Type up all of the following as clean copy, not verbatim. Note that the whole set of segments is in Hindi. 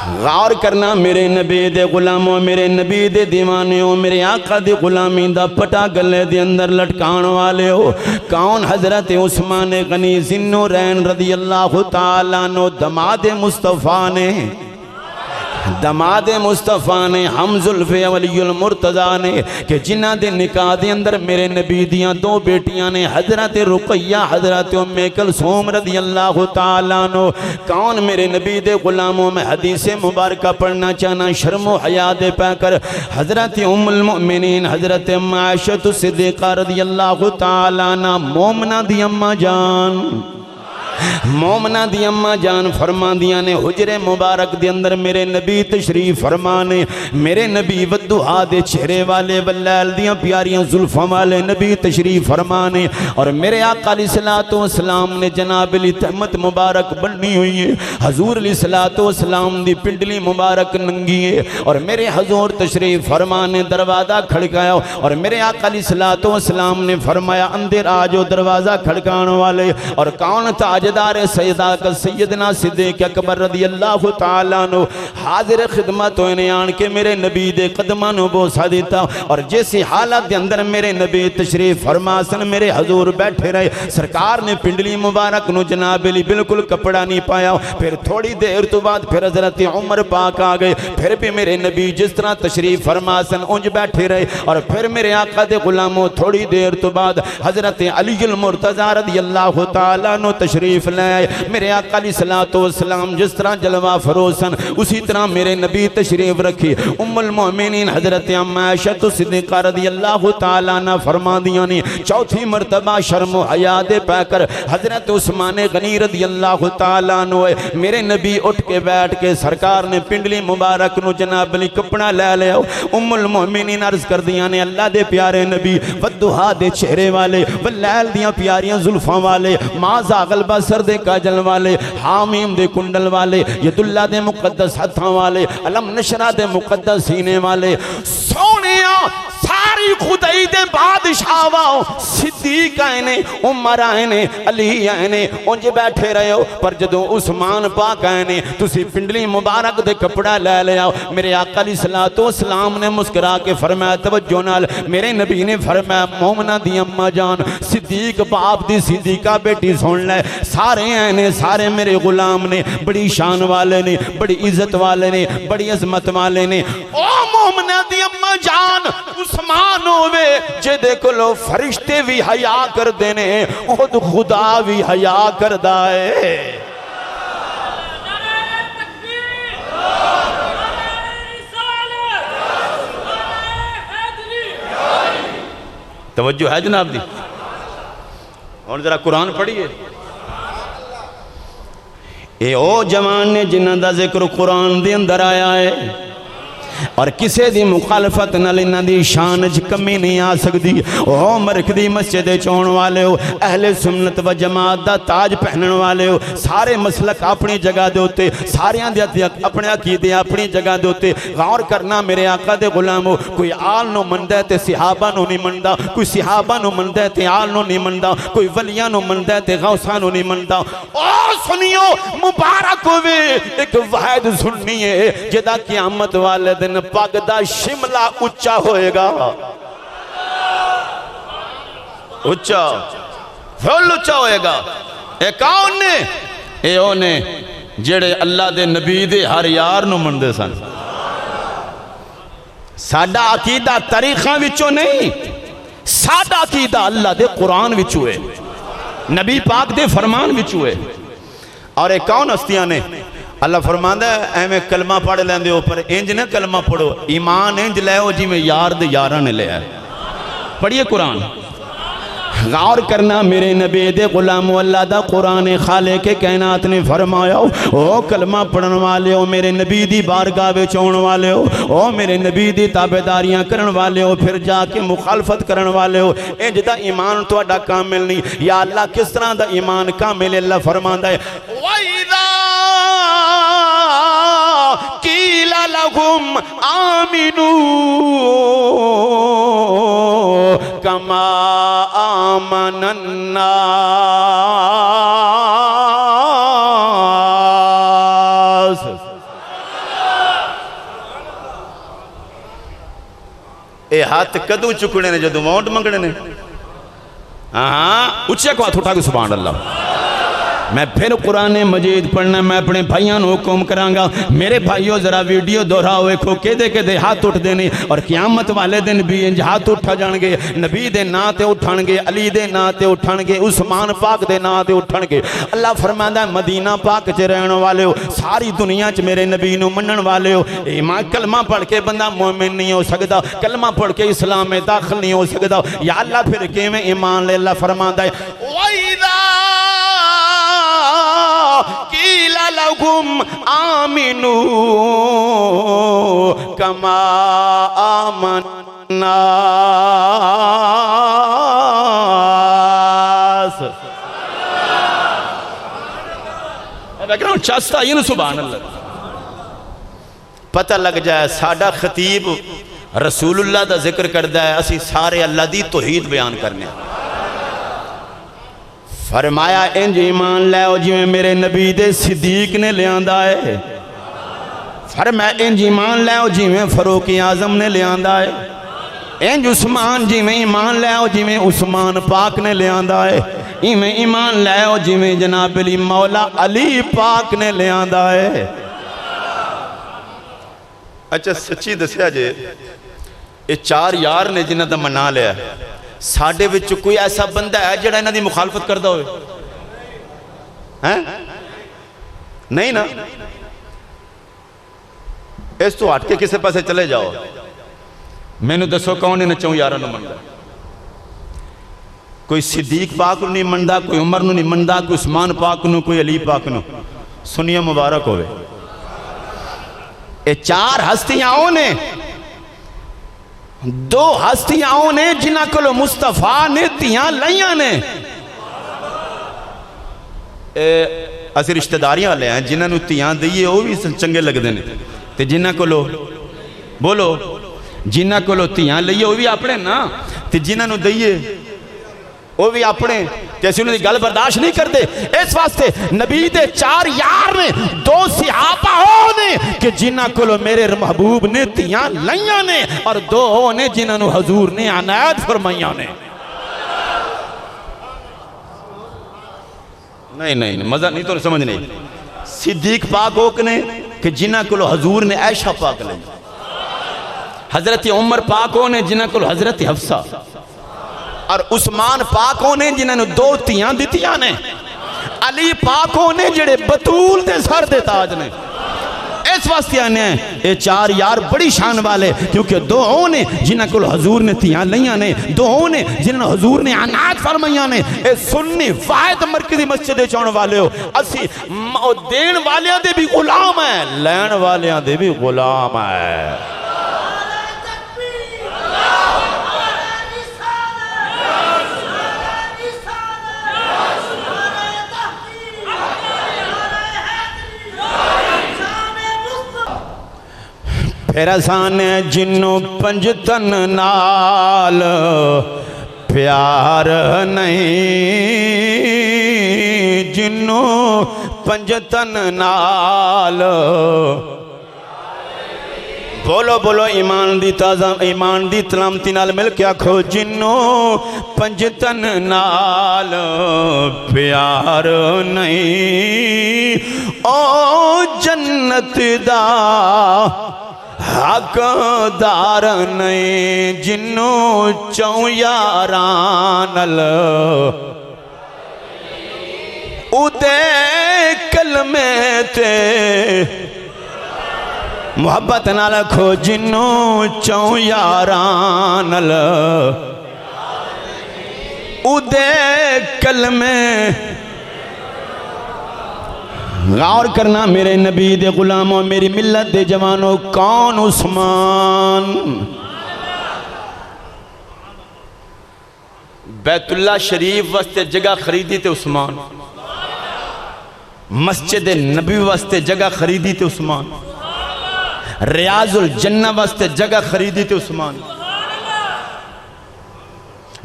गौर करना मेरे नबी दे गुलामों, मेरे नबी दे दीवानियों, मेरे आका दी गुलामी दा पटा गले दे अंदर लटकाण वाले हो। कौन? हजरत उस्मान गनी ज़िन्नुरैन रज़ी अल्लाह तआला अन्हु दमाद मुस्तफ़ा ने, दमाद मुस्तफ़ा ने, हम जुल्फ़े वलीउल मुर्तज़ा ने, कि जिन्हां दे निकाह दे अंदर मेरे नबी दियां दो बेटियां ने, हज़रत रुक़ैया, हज़रत उम्मे कुलसूम रज़ी अल्लाह तआला अन्हु। कौन? मेरे नबी दे गुलामों में हदीस मुबारक पढ़ना चाहना, शर्मो हया दे पैकर हज़रत उम्मुल मुमिनीन हज़रत आयशा सिद्दीक़ा रज़ी अल्लाह तआला अन्हा, मोमना दी अम्मा जान, मोमना दी अम्मा जान फरमांदियां ने, हुजरे मुबारक दे अंदर मेरे नबी तशरीफ फरमाने, मेरे नबी वद्दुहा दे चेहरे वाले, वल्लैल दियां प्यारियां जुल्फां वाले नबी तशरीफ फरमाने, और मेरे आका अलैहिस्सलातु वस्सलाम ने जनाब अली तहमत मुबारक बननी हुई है, हजूर अलैहिस्सलातु वस्सलाम दी पिंडली मुबारक नंगी है, और मेरे हजूर तशरीफ फरमाने दरवाज़ा खड़काया, और मेरे आका अलैहिस्सलातु वस्सलाम ने फरमाया अंदर आ जाओ दरवाज़ा खड़काने वाले। और कौन? ताजदार सैयदा का सैयदना सिद्दीक़ अकबर रज़ी अल्लाह तआला अन्हु हाजिर खिदमत होने आन के मेरे नबी दे कदमां नूं बोसा दिता, और जिस हालत के अंदर मेरे नबी तशरीफ फरमासन मेरे हजूर बैठे रहे, सरकार ने पिंडली मुबारक नूं जनाब अली बिल्कुल कपड़ा नहीं पाया। फिर थोड़ी देर तो बाद फिर हजरत उमर पाक आ गए, फिर भी मेरे नबी जिस तरह तशरीफ फरमासन उंज बैठे रहे, और फिर मेरे आका दे गुलामों थोड़ी देर तो बाद हजरत अलीउल मुर्तज़ा रज़ी अल्लाह तआला अन्हु तशरीफ ले आए। मेरे आका अलैहिस्सलातु वस्सलाम जिस तरह जलवा फरोसन उसी तरह मेरे नबी तशरीफ रखी। उम्मुल मोमिनीन हजरत अम्मा आयशा सिद्दीक़ा रज़ी अल्लाह तआला अन्हा फरमादियां ने, चौथी मरतबा शर्म हया दे पैकर हजरत उस्मान गनी रज़ी अल्लाह तआला अन्हु मेरे नबी उठ के बैठ के सरकार ने पिंडली मुबारक नूं जनाब अली कपड़ा ले लिया। उम्मुल मोमिनीन अर्ज कर दियां ने, अल्लाह दे प्यारे नबी वद्दुहा दे चेहरे वाले, वल्लैल दियां प्यारियां जुल्फां वाले, मा ज़ागल बसर दे काजल वाले, हामीम दे कुंडल वाले, यदुल्ला दे मुकद्दस हथां वाले, अलम नशरा दे मुकद्दस सीने वाले, सोनिया सारी खुदाई दे बादशाह वाओ, सिद्दीक आए ने, उमर आए ने, अली आए ने, उंज बैठे रहे हो। पर जदों उस्मान पाक आए ने तुसी पिंडली मुबारक दे कपड़ा ले लिया। मेरे आका अलैहिस्सलातु वस्सलाम ने मुस्कुरा के फरमाया, तवज्जो नाल मेरे नबी ने फरमाया, मोमना दी अम्मा जान, सिद्दीक बाप दी सिद्दीका बेटी सुन ले, सारे आए ने, सारे मेरे गुलाम ने, बड़ी शान वाले ने, बड़ी इज्जत वाले ने, बड़ी अजमत वाले ने। ओ मोमना दी अम्मा जान, उस्मान होवे जेदे कोलों फरिश्ते भी हया करदे ने, खुद खुदा भी हया करदा है। तवज्जो है जनाब दी? और जरा कुरान पढ़िए। ये ओ जवान ने जिन्हां दा जिक्र कुरान दे अंदर आया है, और किसी की मुखालफत नाल इन्हां दी शान च कमी नहीं आ सकती। ओ मरक दी मस्जिद चौन वाले हो, अहले सुन्नत व जमात दा ताज पहनने वाले हो, सारे मसलक अपनी जगह दे उत्ते, सारियां दे अपने अकीदे अपनी जगह दे उत्ते। गौर करना मेरे आका दे गुलामो, कोई आल नूं मनदा है ते सहाबा नूं नहीं मनदा, कोई सहाबा नूं मनदा है ते आल नूं नहीं मनदा, कोई वलियां नूं मनदा है ते गौसां नूं नहीं मनदा। ओ सुनियो, मुबारक होवे एक वाहिद सुन्नी है जिहदा क़यामत वाले दिन पग दा शिमला उच्चा होएगा, उच्चा फुल उच्चा होएगा। ए कौन ने? ए ओ ने जेड़े अल्लाह दे नबी दे हर यार नूं मनदे सन। साडा अकीदा तारीखां विचों नहीं, साडा अकीदा अल्लाह दे कुरान विचों है, नबी पाक दे फरमान विचों है। और एक कौन हस्तियां ने? अल्लाह फरमांदा है एवें कलमा पढ़ लेंदे हो, पर इंज ना कलमा पढ़ो, ईमान इंज लो जिवें यार दे यारां ने लिया। पढ़िए कुरान। गौर करना मेरे नबी दे गुलाम अल्लाह दा कुरान खालिक के कायनात ने फरमाया, ओ कलमा पढ़न वाले हो, मेरे नबी दी बारगाह विच आउण वाले हो, ओ मेरे नबी दी ताबेदारियां करन वाले हो, फिर जाके मुखालफत करन वाले हो, इंज दा ईमान तुहाडा कामिल नहीं। या अल्लाह किस तरह दा ईमान कामिल? अल्लाह फरमांदा है, वइदा कीला लहुम आमिनू कमा आमनन नास। ये हाथ कदों चुकने ने जदों वोट मंगने ने। हाँ उच्चे को हाथ उठा के सुभान अल्लाह। मैं फिर कुरान मजीद पढ़ना, मैं अपने भाइयों को हुक्म करांगा, मेरे भाइयों जरा वीडियो दोहराओ, वेखो केदे केदे हाथ उठते ने और क़यामत वाले दिन भी इंज हाथ उठा जाएंगे। नबी दे नां ते उठणगे, अली दे नां ते उठणगे, उस्मान पाक दे नां ते उठणगे। अल्लाह फरमांदा मदीना पाक च रहने वाले हो, सारी दुनिया च मेरे नबी नूं मनण वाले हो। ईमान कलमा पढ़ के बंदा मोमिन नहीं हो सकता, कलमा पढ़ के इस्लाम में दाखिल नहीं हो सकता। या अल्लाह फिर किवें ईमान ले? अल्लाह फरमांदा है वइदा कीला लहुम आमिनू कमा आमन्नास। बैकग्राउंड चास्ता इन सुभान अल्लाह। पता लग जाए साडा खतीब रसूलुल्लाह दा जिक्र करदा है, असी सारे अल्लाह दी तौहीद बयान करने। फरमाया इंज ईमान लो जिवें मेरे नबी दे सिद्दीक ने लियांदा है। फरमाया इंज ईमान लो जिवें फरूक आजम ने लियांदा है। इंज उस्मान जिवें ईमान लो जिवें उस्मान पाक ने लियांदा है। इवें ईमान लो जिवें जनाब अली मौला अली पाक ने लियांदा है। अच्छा सच्ची दस्या जे ये चार यार ने जिन्हां दा मना लिया, साडे विच कोई ऐसा बंदा है जिहड़ा इन्हां दी मुखालफत करदा होवे? हैं? नहीं ना। इस तो हट के किसी पासे चले जाओ, मैनू दसो कौन इन चौं यारां नूं मनदा? कोई सिद्दीक पाक नूं नहीं मनदा, कोई उमर नूं नहीं मनदा, कोई उस्मान पाक नूं, कोई अली पाक नूं। सुनिए मुबारक होवे। ये चार हस्तियां ने, दो हस्तियां ने जिन्हां कोलों मुस्तफा ने तियां लईयां ने। असीं रिश्तेदारियां वाले हैं, जिन्हां नूं तियां दईए वो भी चंगे लगदे ने, ते जिन्हां कोलों बोलो जिन्हां कोलों तियां लईए वो भी अपने ना, ते जिन्हां नूं दईए वो भी अपने, जैसे उन्होंने गल बर्दाश्त नहीं करते। इस वास्ते नबी दे चार यार ने, दो सहाबा ने कि जिन्हां कोलों मेरे महबूब ने तियां लईयां ने, और दो ने जिन्हां हजूर ने अनायत फरमाइयां ने। नहीं नहीं मजा नहीं तो समझ नहीं। सिद्दीक पाक ओक ने कि जिन्हां कोलों हजूर ने ऐशा पाक लई। हजरत उमर पाक ने जिन्हां कोलों हजरत हफ्सा, और उस्मान पाकों ने जिन्होंने दो तियां दितियां ने। अली पाकों ने जिहड़े बतूल दे सर दे ताज ने। इस वास्ते आने ये चार यार बड़ी शान वाले, क्योंकि दो ने जिन्होंने को हजूर ने तियां लईयां ने, दो ने जिन्होंने हजूर ने अनायत फरमाइयां ने। ये सुन्नी वाहिद मरकजी मस्जिद चाहने वाले हो, असी देन वालियां दे भी गुलाम है, लैन वालियां दे भी गुलाम है। फिर असाने जिन्नों पंजतन नाल प्यार नहीं, जिन्नों पंजतन नाल बोलो बोलो ईमान दी ताज़ा ईमान दी तलामती नाल मिल के आखो, जिन्नों पंजतन नाल प्यार नहीं ओ जन्नत दा हकदार नहीं, जिन्नों चौं यारां नाल उदे कलमे ते मुहब्बत नाल खो, जिन्नों चौं यारां नाल उदे कलमे। गौर करना मेरे नबी दे गुलामों, मेरी मिल्लत दे जवानों, कौन उस्मान? बैतुल्ला शरीफ वास्ते जगह खरीदी ते उस्मान, मस्जिद नबी वास्ते जगह खरीदी ते उस्मान, रियाजुल जन्नह वास्ते जगह खरीदी ते उस्मान,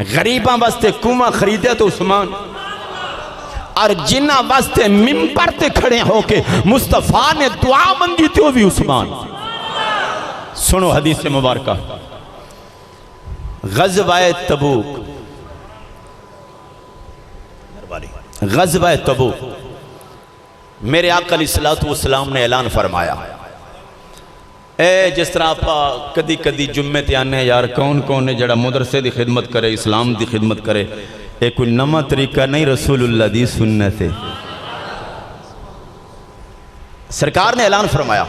गरीबां वास्ते कुआं खरीदे तो उस्मान, और जिन्ना वास्ते मिंबर ते खड़े होके मुस्तफा ने दुआ मंगी थी वो भी उस्मान। सुनो हदीस मुबारका, ग़ज़वाए तबूक, ग़ज़वाए तबूक मेरे आका अलैहिस्सलातु वस्सलाम ने ऐलान फरमाया। ए जिस तरह आप कदी कदी जुम्मे ते आने यार कौन कौन है जड़ा मदरसे की खिदमत करे, इस्लाम की खिदमत करे, ये कोई नवा तरीका नहीं, रसूलुल्लाह दी सुन्नत है। सरकार ने ऐलान फरमाया